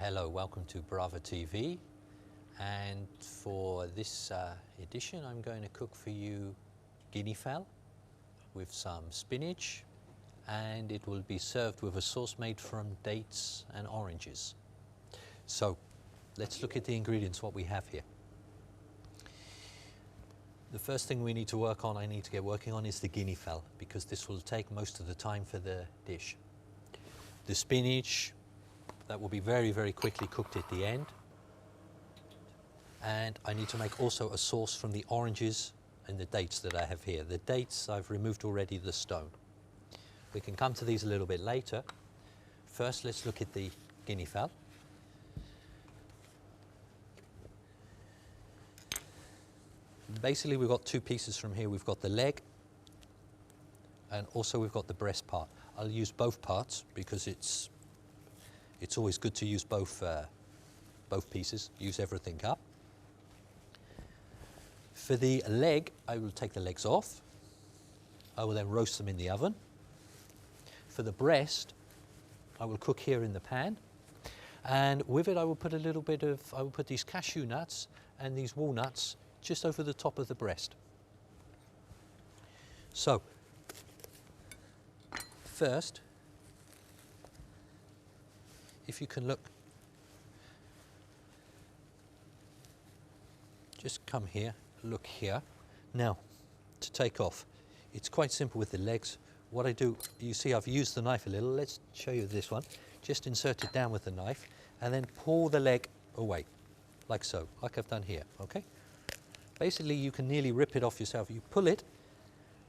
Hello, welcome to Brava TV, and for this edition I'm going to cook for you guinea fowl with some spinach, and it will be served with a sauce made from dates and oranges. So let's look at the ingredients, what we have here. The first thing we need to work on, I need to get working on, is the guinea fowl, because this will take most of the time for the dish. The spinach, that will be very, very quickly cooked at the end. And I need to make also a sauce from the oranges and the dates that I have here. The dates, I've removed already the stone. We can come to these a little bit later. First, let's look at the guinea fowl. Basically, we've got two pieces from here. We've got the leg, and also we've got the breast part. I'll use both parts because it's always good to use both pieces, use everything up. For the leg, I will take the legs off. I will then roast them in the oven. For the breast, I will cook here in the pan. And with it, I will put I will put these cashew nuts and these walnuts just over the top of the breast. So, first, if you can look, just come here, look here. Now, to take off, it's quite simple with the legs. What I do, you see I've used the knife a little. Let's show you this one. Just insert it down with the knife and then pull the leg away, like so, like I've done here, okay? Basically, you can nearly rip it off yourself. You pull it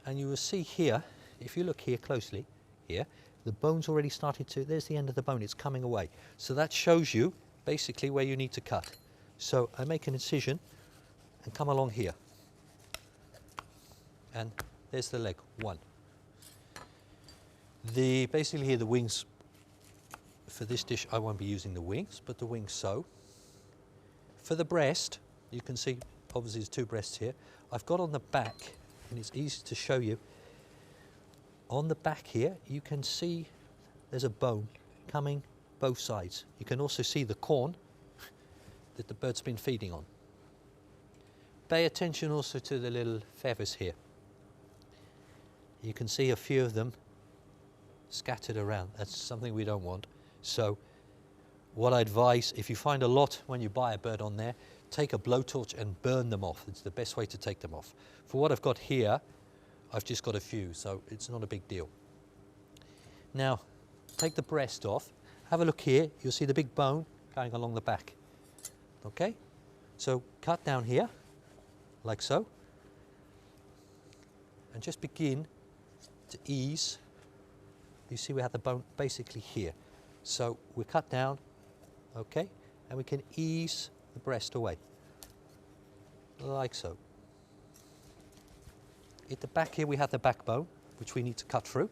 and you will see here, if you look here closely, here, the bone's already started to, there's the end of the bone, it's coming away. So that shows you basically where you need to cut. So I make an incision and come along here. And there's the leg, one. Basically here the wings, for this dish I won't be using the wings, but the wings so. For the breast, you can see obviously there's two breasts here. I've got on the back, and it's easy to show you. On the back here, you can see there's a bone coming both sides. You can also see the corn that the bird's been feeding on. Pay attention also to the little feathers here. You can see a few of them scattered around. That's something we don't want. So what I advise, if you find a lot when you buy a bird on there, take a blowtorch and burn them off. It's the best way to take them off. For what I've got here, I've just got a few, so it's not a big deal. Now, take the breast off. Have a look here. You'll see the big bone going along the back. Okay? So cut down here, like so. And just begin to ease. You see we have the bone basically here. So we cut down, okay? And we can ease the breast away, like so. At the back here we have the backbone, which we need to cut through,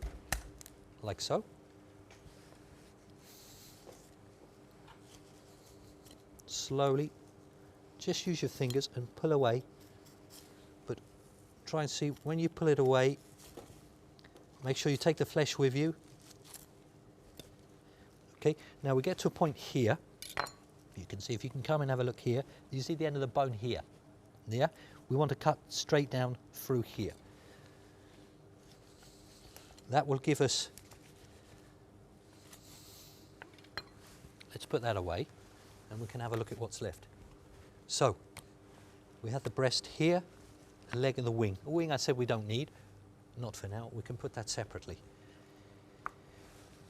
like so. Slowly, just use your fingers and pull away, but try and see when you pull it away, make sure you take the flesh with you. Okay, now we get to a point here. You can see, if you can come and have a look here, you see the end of the bone here. Yeah? We want to cut straight down through here. That will give us, let's put that away and we can have a look at what's left. So, we have the breast here, the leg and the wing. The wing I said we don't need, not for now, we can put that separately.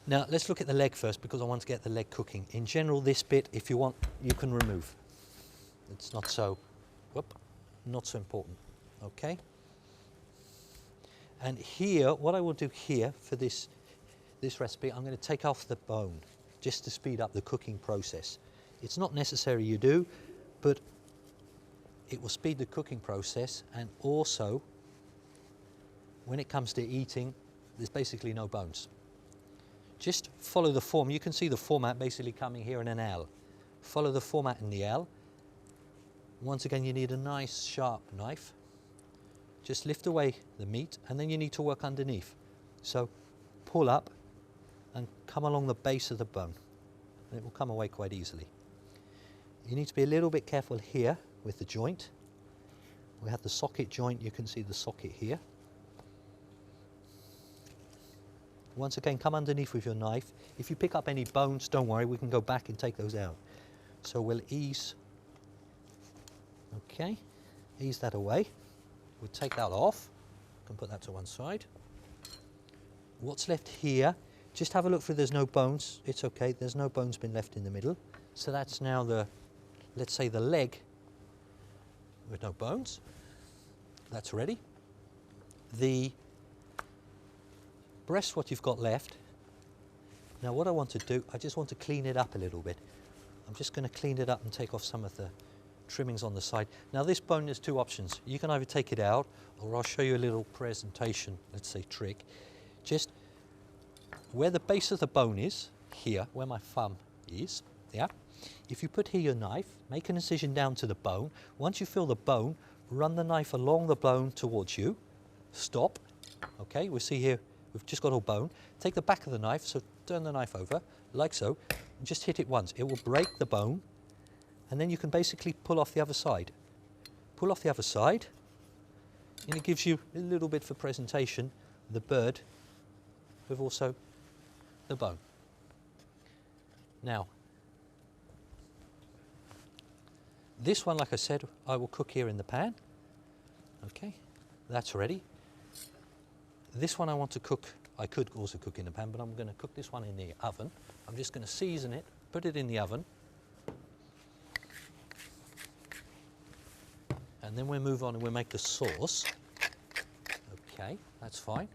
Now let's look at the leg first because I want to get the leg cooking. In general, this bit, if you want, you can remove. It's not so, not so important, okay? And here, what I will do here for this recipe, I'm going to take off the bone just to speed up the cooking process. It's not necessary you do, but it will speed the cooking process, and also when it comes to eating, there's basically no bones. Just follow the form. You can see the format basically coming here in an L. Follow the format in the L. Once again, you need a nice sharp knife. Just lift away the meat, and then you need to work underneath. So pull up and come along the base of the bone. and it will come away quite easily. You need to be a little bit careful here with the joint. We have the socket joint, you can see the socket here. Once again, come underneath with your knife. If you pick up any bones, don't worry, we can go back and take those out. So we'll ease, okay, ease that away. We'll take that off. You can put that to one side. What's left here, just have a look for there's no bones. It's okay, there's no bones been left in the middle. So that's now the, let's say the leg with no bones. That's ready. The breast, what you've got left. Now what I want to do, I just want to clean it up a little bit. I'm just going to clean it up and take off some of the trimmings on the side. Now this bone, there's two options. You can either take it out, or I'll show you a little presentation, let's say trick. Just where the base of the bone is, here, where my thumb is, yeah. If you put here your knife, make an incision down to the bone. Once you feel the bone, run the knife along the bone towards you. Stop. Okay, we'll see here, we've just got all bone. Take the back of the knife, so turn the knife over, like so, and just hit it once. It will break the bone, and then you can basically pull off the other side. Pull off the other side, and it gives you a little bit for presentation, the bird with also the bone. Now, this one, like I said, I will cook here in the pan. Okay, that's ready. This one I want to cook, I could also cook in the pan, but I'm going to cook this one in the oven. I'm just going to season it, put it in the oven. And then we'll move on and we'll make the sauce. Okay, that's fine.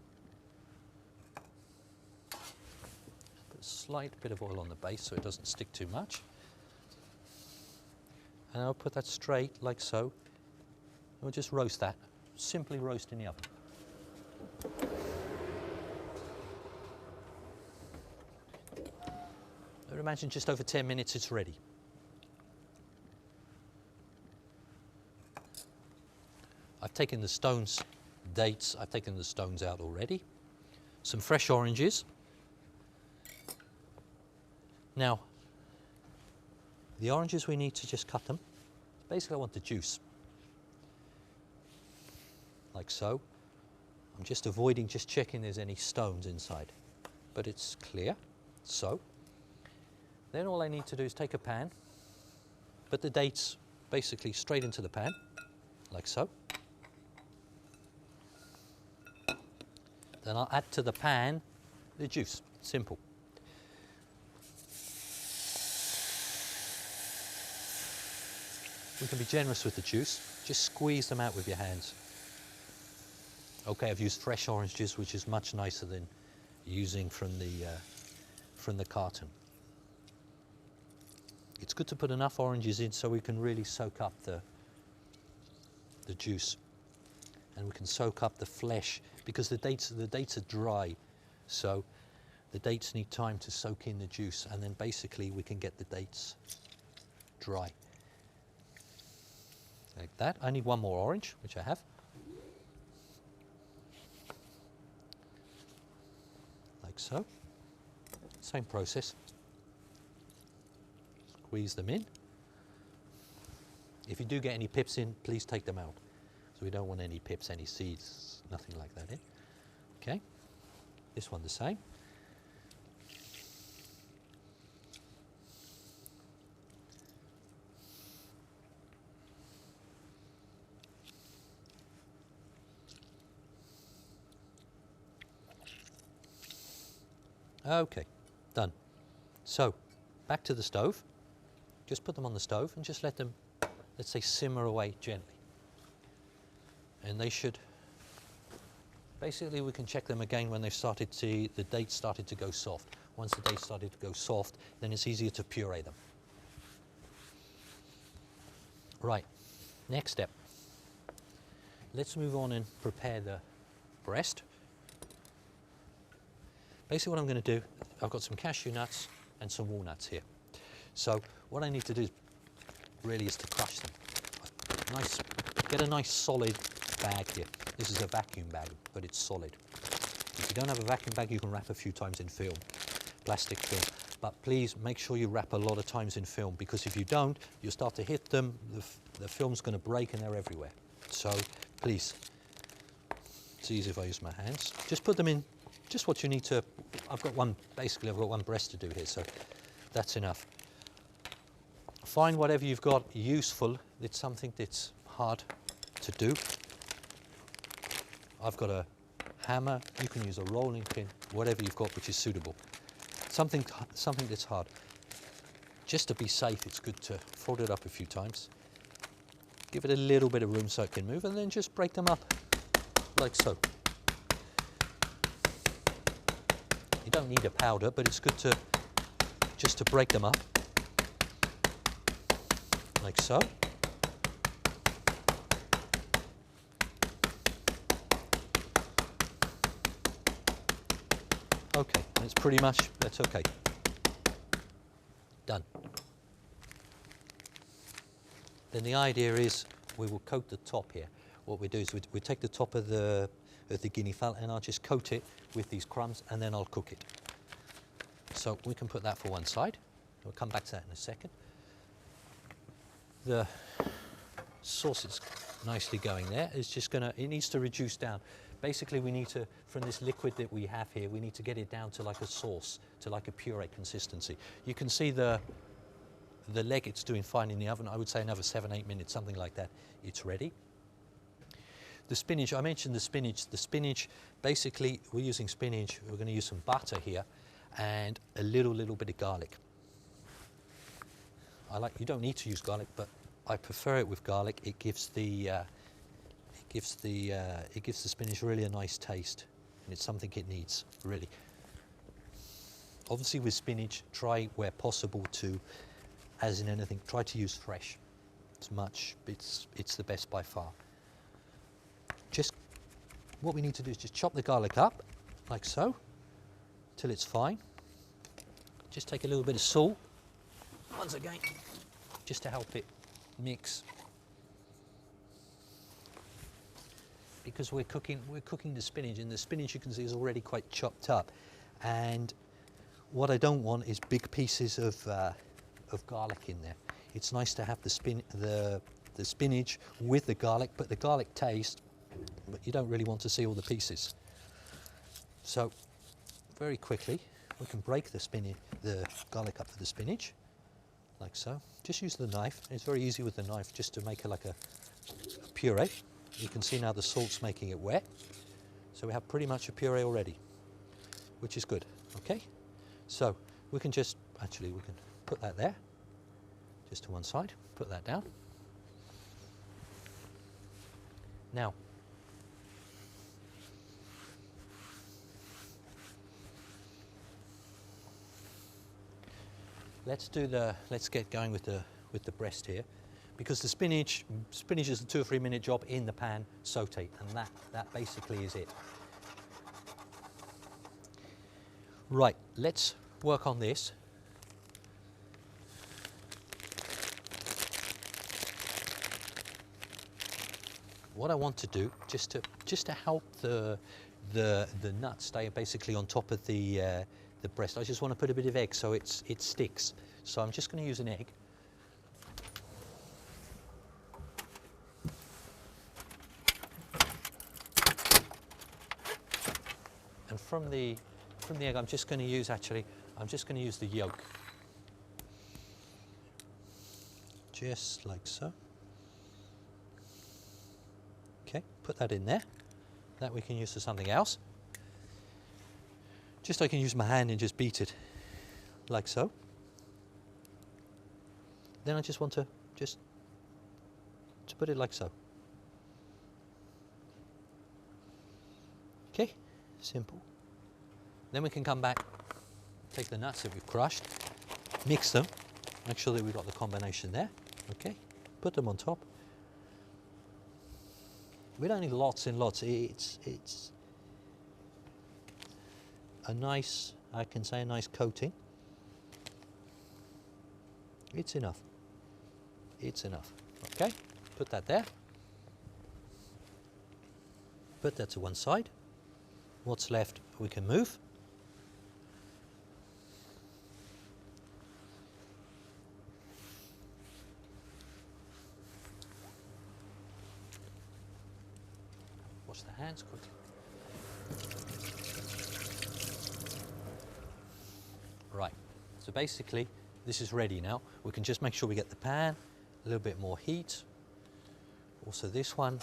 Put a slight bit of oil on the base so it doesn't stick too much. And I'll put that straight like so. We'll just roast that. Simply roast in the oven. I would imagine just over 10 minutes it's ready. I've taken the stones, dates, I've taken the stones out already. Some fresh oranges. Now, the oranges, we need to just cut them. Basically, I want the juice. Like so. I'm just avoiding, just checking there's any stones inside. But it's clear, so. Then all I need to do is take a pan, put the dates basically straight into the pan, like so. Then I'll add to the pan the juice, simple. We can be generous with the juice, just squeeze them out with your hands. Okay, I've used fresh orange juice, which is much nicer than using from the carton. It's good to put enough oranges in so we can really soak up the juice, and we can soak up the flesh, because the dates are dry, so the dates need time to soak in the juice, and then basically we can get the dates dry. Like that. I need one more orange, which I have. Like so. Same process. Squeeze them in. If you do get any pips in, please take them out. So we don't want any pips, any seeds, nothing like that in. Okay. This one the same. Okay, done. So, back to the stove. Just put them on the stove and just let them, let's say, simmer away gently. And they should, basically we can check them again when they've started to, the dates started to go soft. Once the dates started to go soft, then it's easier to puree them. Right, next step. Let's move on and prepare the breast. Basically what I'm going to do, I've got some cashew nuts and some walnuts here. So what I need to do really is to crush them. Get a nice solid bag here. This is a vacuum bag, but it's solid. If you don't have a vacuum bag, you can wrap a few times in film, plastic film. but please make sure you wrap a lot of times in film, because if you don't, you'll start to hit them, the film's going to break and they're everywhere. So please, it's easy if I use my hands. Just put them in, just what you need to. Basically I've got one breast to do here, so that's enough. Find whatever you've got useful. It's something that's hard to do. I've got a hammer, you can use a rolling pin, whatever you've got which is suitable. Something that's hard. Just to be safe, it's good to fold it up a few times. Give it a little bit of room so it can move, and then just break them up like so. You don't need a powder, but it's good to just to break them up like so. Okay, that's pretty much, that's okay. Done. Then the idea is we will coat the top here. What we do is we take the top of the guinea fowl and I'll just coat it with these crumbs and then I'll cook it. So we can put that for one side. We'll come back to that in a second. The sauce is nicely going there. It's just gonna, it needs to reduce down. Basically we need to, from this liquid that we have here, we need to get it down to like a sauce, to like a puree consistency. You can see the leg, it's doing fine in the oven. I would say another 7-8 minutes, something like that, it's ready. The spinach, I mentioned the spinach. The spinach, basically we're using spinach, we're gonna use some butter here and a little bit of garlic. You don't need to use garlic, but I prefer it with garlic. It gives the spinach really a nice taste, and it's something it needs, really. Obviously with spinach, try where possible to, as in anything, try to use fresh. It's the best by far. Just, what we need to do is just chop the garlic up, like so, till it's fine. Just take a little bit of salt, once again, just to help it mix. Because we're cooking the spinach, and the spinach you can see is already quite chopped up. And what I don't want is big pieces of garlic in there. It's nice to have the spinach with the garlic, but the garlic taste, but you don't really want to see all the pieces. So very quickly we can break the garlic up for the spinach, like so. Just use the knife. It's very easy with the knife just to make it like a puree. You can see now the salt's making it wet. So we have pretty much a puree already, which is good, okay? So we can just, actually we can put that there, just to one side, put that down. Now, let's get going with the breast here, because the spinach is a 2 or 3 minute job in the pan, saute, and that basically is it. Right, let's work on this. What I want to do, just to help the nut stay basically on top of the breast, I just want to put a bit of egg so it sticks. So I'm just going to use an egg. And from the egg, I'm just going to use the yolk. Just like so. Okay, put that in there. That we can use for something else. Just I can use my hand and just beat it, like so. Then I just want to put it like so. Okay, simple. Then we can come back, take the nuts that we've crushed, mix them, make sure that we've got the combination there. Okay, put them on top. We don't need lots and lots. It's a nice, I can say a nice coating. It's enough. It's enough. Okay, put that there. Put that to one side. What's left we can move. wash the hands quickly. Right, so basically this is ready now. We can just make sure we get the pan, a little bit more heat. Also this one.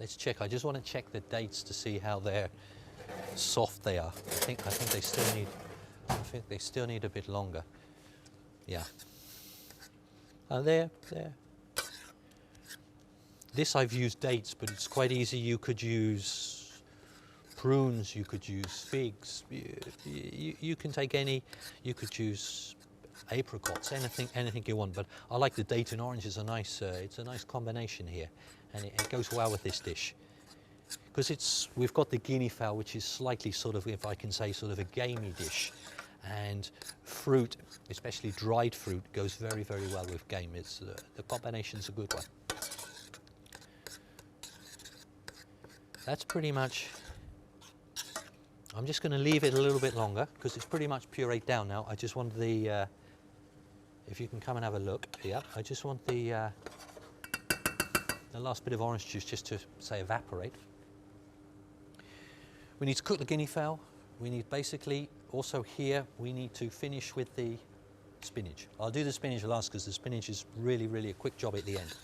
Let's check, I just want to check the dates to see how they're soft they are. I think they still need a bit longer. Yeah. There. This I've used dates, but it's quite easy. You could use prunes, you could use figs, you can take any, you could use apricots, anything you want. But I like the date and orange. It's a nice combination here, and it goes well with this dish. Because we've got the guinea fowl, which is slightly sort of, if I can say, sort of a gamey dish, and fruit, especially dried fruit, goes very, very well with game. The combination's a good one. That's pretty much. I'm just going to leave it a little bit longer because it's pretty much pureed down now. I just want the. If you can come and have a look, yeah. I just want the last bit of orange juice just to say evaporate. We need to cook the guinea fowl. We need basically also here we need to finish with the spinach. I'll do the spinach last because the spinach is really, really a quick job at the end.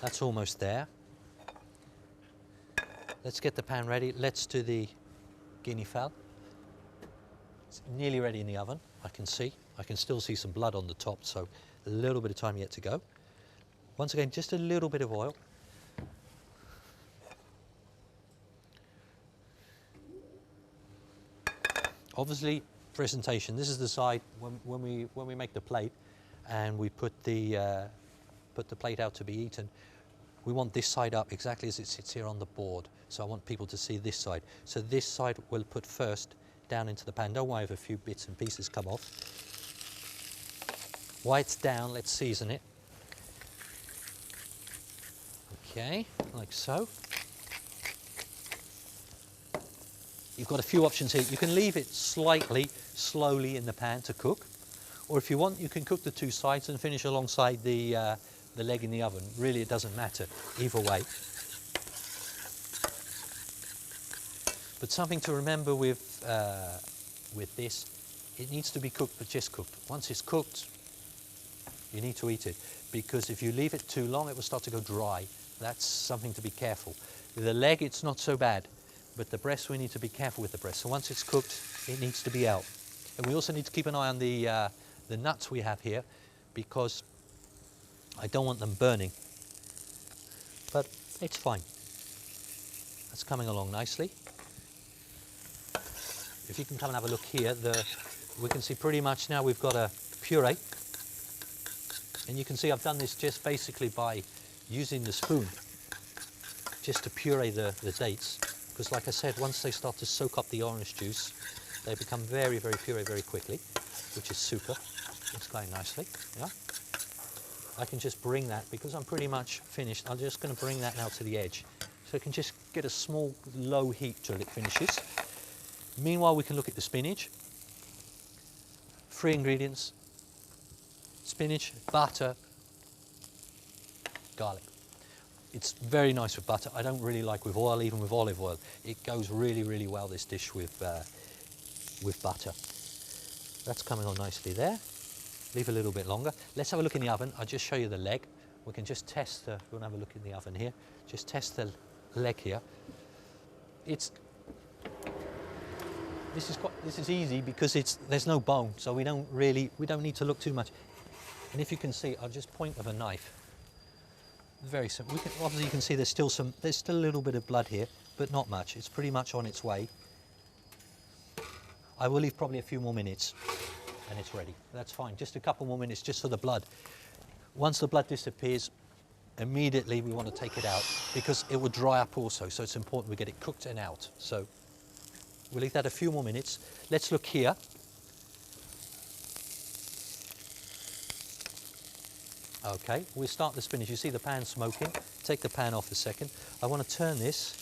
That's almost there. Let's get the pan ready. Let's do the guinea fowl. It's nearly ready in the oven, I can see. I can still see some blood on the top, so a little bit of time yet to go. Once again, just a little bit of oil. Obviously, presentation. This is the side when we make the plate and we put the plate out to be eaten. We want this side up exactly as it sits here on the board. So I want people to see this side. So this side we'll put first down into the pan. Don't worry if a few bits and pieces come off. While it's down, let's season it. Okay, like so. You've got a few options here. You can leave it slightly, slowly in the pan to cook. Or if you want, you can cook the two sides and finish alongside the leg in the oven. Really, it doesn't matter either way. But something to remember with this, it needs to be cooked, but just cooked. Once it's cooked, you need to eat it, because if you leave it too long, it will start to go dry. That's something to be careful. With the leg, it's not so bad, but the breast, we need to be careful with the breast. So once it's cooked, it needs to be out. And we also need to keep an eye on the nuts we have here, because I don't want them burning. But it's fine. That's coming along nicely. If you can come and have a look here, we can see pretty much now we've got a puree. And you can see I've done this just basically by using the spoon, just to puree the dates. Because like I said, once they start to soak up the orange juice, they become very, very puree very quickly, which is super. It's going nicely, yeah. I can just bring that, because I'm pretty much finished, I'm just going to bring that now to the edge. So I can just get a small low heat till it finishes. Meanwhile, we can look at the spinach. 3 ingredients: spinach, butter, garlic. It's very nice with butter. I don't really like with oil, even with olive oil. It goes really, really well, this dish, with butter. That's coming on nicely there. Leave a little bit longer. Let's have a look in the oven. I'll just show you the leg. We can just test we'll have a look in the oven here. Just test the leg here. This is easy because there's no bone, so we don't need to look too much. And if you can see, I'll just point with a knife. Very simple. Obviously you can see there's still a little bit of blood here, but not much. It's pretty much on its way. I will leave probably a few more minutes and it's ready. That's fine. Just a couple more minutes just for the blood. Once the blood disappears, immediately we want to take it out, because it will dry up also. So it's important we get it cooked and out. So we'll leave that a few more minutes. Let's look here. Okay, we'll start the spinach. You see the pan smoking. Take the pan off a second. I want to turn this.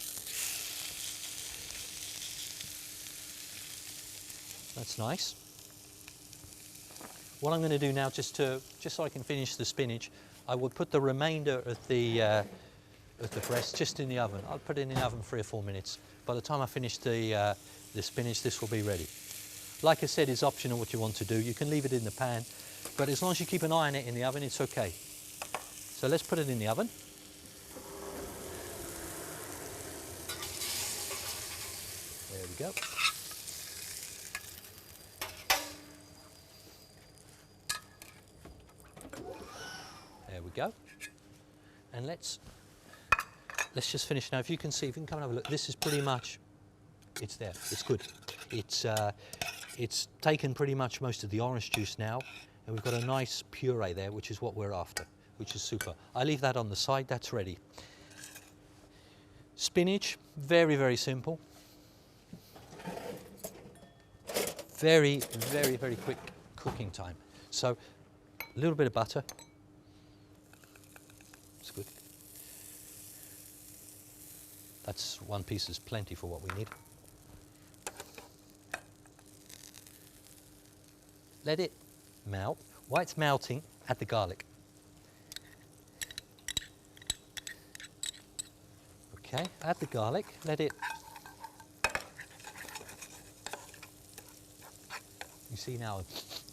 That's nice. What I'm going to do now, just so I can finish the spinach, I will put the remainder of the breast just in the oven. I'll put it in the oven 3 or 4 minutes. By the time I finish the spinach, this will be ready. Like I said, it's optional what you want to do. You can leave it in the pan, but as long as you keep an eye on it in the oven, it's okay. So let's put it in the oven. There we go. There we go. And let's just finish now. If you can see, if you can come and have a look, this is pretty much, it's there, it's good. It's taken pretty much most of the orange juice now, and we've got a nice puree there, which is what we're after, which is super. I leave that on the side, that's ready. Spinach, very, very simple. Very, very, very quick cooking time. So, a little bit of butter. It's good. That's 1 piece is plenty for what we need. Let it melt. While it's melting, add the garlic. Okay, add the garlic, let it. You see now,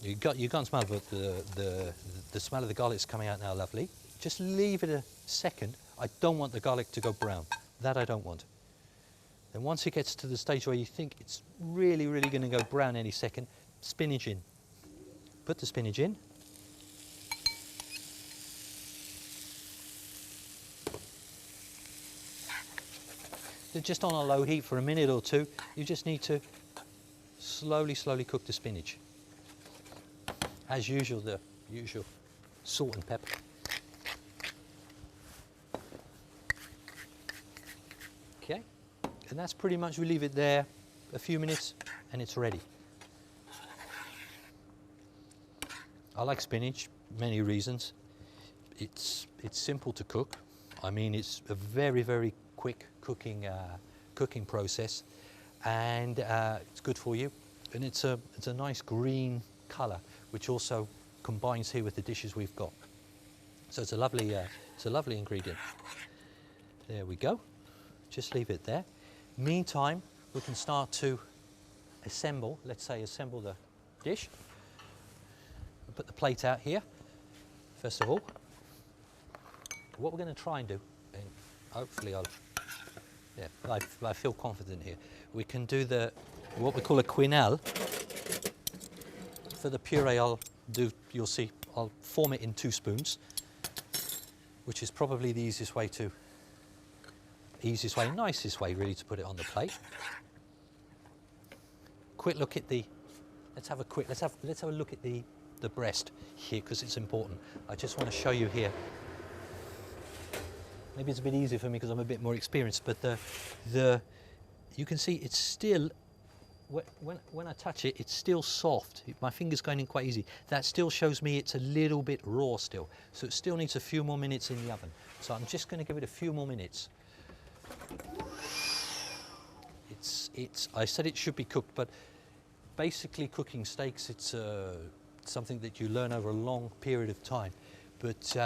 you can't smell, but the smell of the garlic is coming out now, lovely. Just leave it a second. I don't want the garlic to go brown. That I don't want. Then once it gets to the stage where you think it's really, really going to go brown any second, spinach in. Put the spinach in. They're just on a low heat for a minute or 2. You just need to slowly, slowly cook the spinach. As usual, the usual salt and pepper. Okay, and that's pretty much, we leave it there a few minutes and it's ready. I like spinach, many reasons. It's simple to cook. I mean, it's a very, very quick cooking process, and it's good for you. And it's a nice green colour, which also combines here with the dishes we've got. So it's a lovely ingredient. There we go. Just leave it there. Meantime, we can start to assemble. Let's say assemble the dish. We'll put the plate out here. First of all, what we're going to try and do, and hopefully I feel confident here. We can do what we call a quenelle. For the puree, you'll see, I'll form it in 2 spoons, which is probably the nicest way really to put it on the plate. Quick look at let's have a look at the breast here, because it's important. I just want to show you here. Maybe it's a bit easier for me because I'm a bit more experienced, but you can see it's still, when I touch it, it's still soft. My finger's going in quite easy. That still shows me it's a little bit raw still. So it still needs a few more minutes in the oven. So I'm just going to give it a few more minutes. I said it should be cooked, but basically cooking steaks, it's something that you learn over a long period of time. But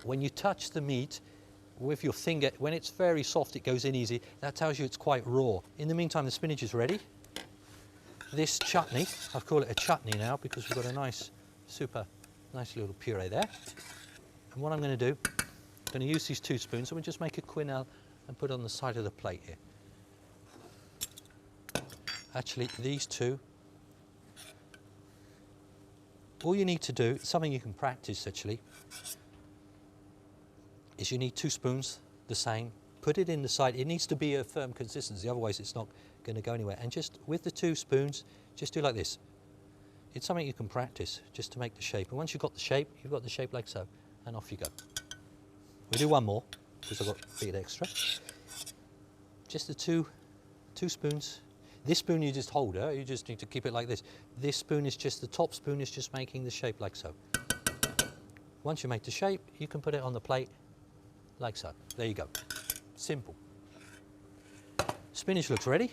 when you touch the meat with your finger, when it's very soft, it goes in easy. That tells you it's quite raw. In the meantime, the spinach is ready. This chutney, I call it a chutney now because we've got a nice little puree there. And what I'm going to do, I'm going to use these 2 spoons, and we'll just make a quenelle and put it on the side of the plate here. Actually, these 2, all you need to do, something you can practice actually, is you need 2 spoons, the same, put it in the side. It needs to be a firm consistency, otherwise it's not going to go anywhere. And just with the 2 spoons, just do like this. It's something you can practice just to make the shape. And once you've got the shape, you've got the shape like so, and off you go. We'll do 1 more, because I've got a bit extra. Just the two spoons. This spoon you just hold, you just need to keep it like this. This spoon is just, the top spoon is just making the shape like so. Once you make the shape, you can put it on the plate like so. There you go. Simple. Spinach looks ready.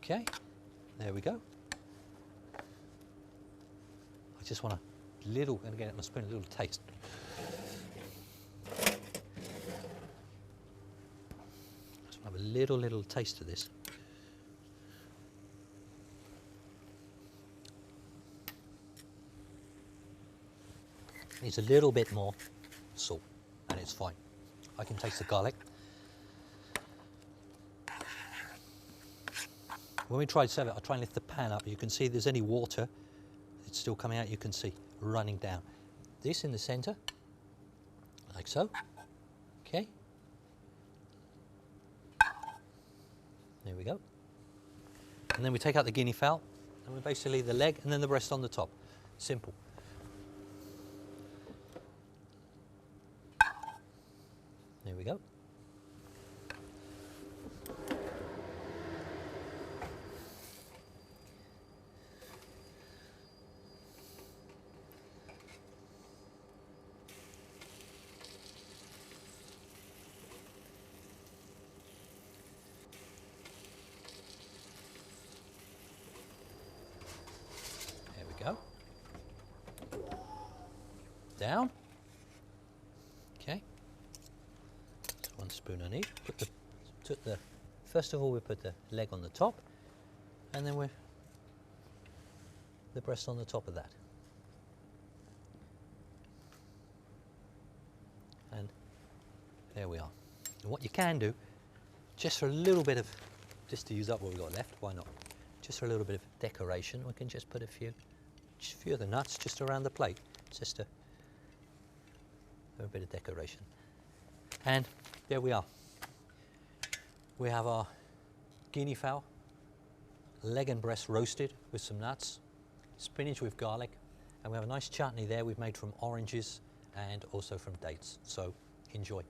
Okay. There we go. I just want a little, and again, it must be a little taste. Just have a little taste of this. Needs a little bit more salt, and it's fine. I can taste the garlic. When we try to serve it, I'll try and lift the pan up. You can see there's any water, it's still coming out, you can see, running down. This in the center, like so, okay. There we go. And then we take out the guinea fowl, and we basically leave the leg and then the breast on the top. Simple. There we go. There we go. Down. Okay. So 1 spoon on each. First of all, we put the leg on the top, and then the breast on the top of that. And there we are. And what you can do, just for a little bit of, just to use up what we've got left, why not? Just for a little bit of decoration, we can just put a few of the nuts just around the plate, just to a bit of decoration. And there we are. We have our guinea fowl, leg and breast roasted with some nuts, spinach with garlic, and we have a nice chutney there we've made from oranges and also from dates. So enjoy.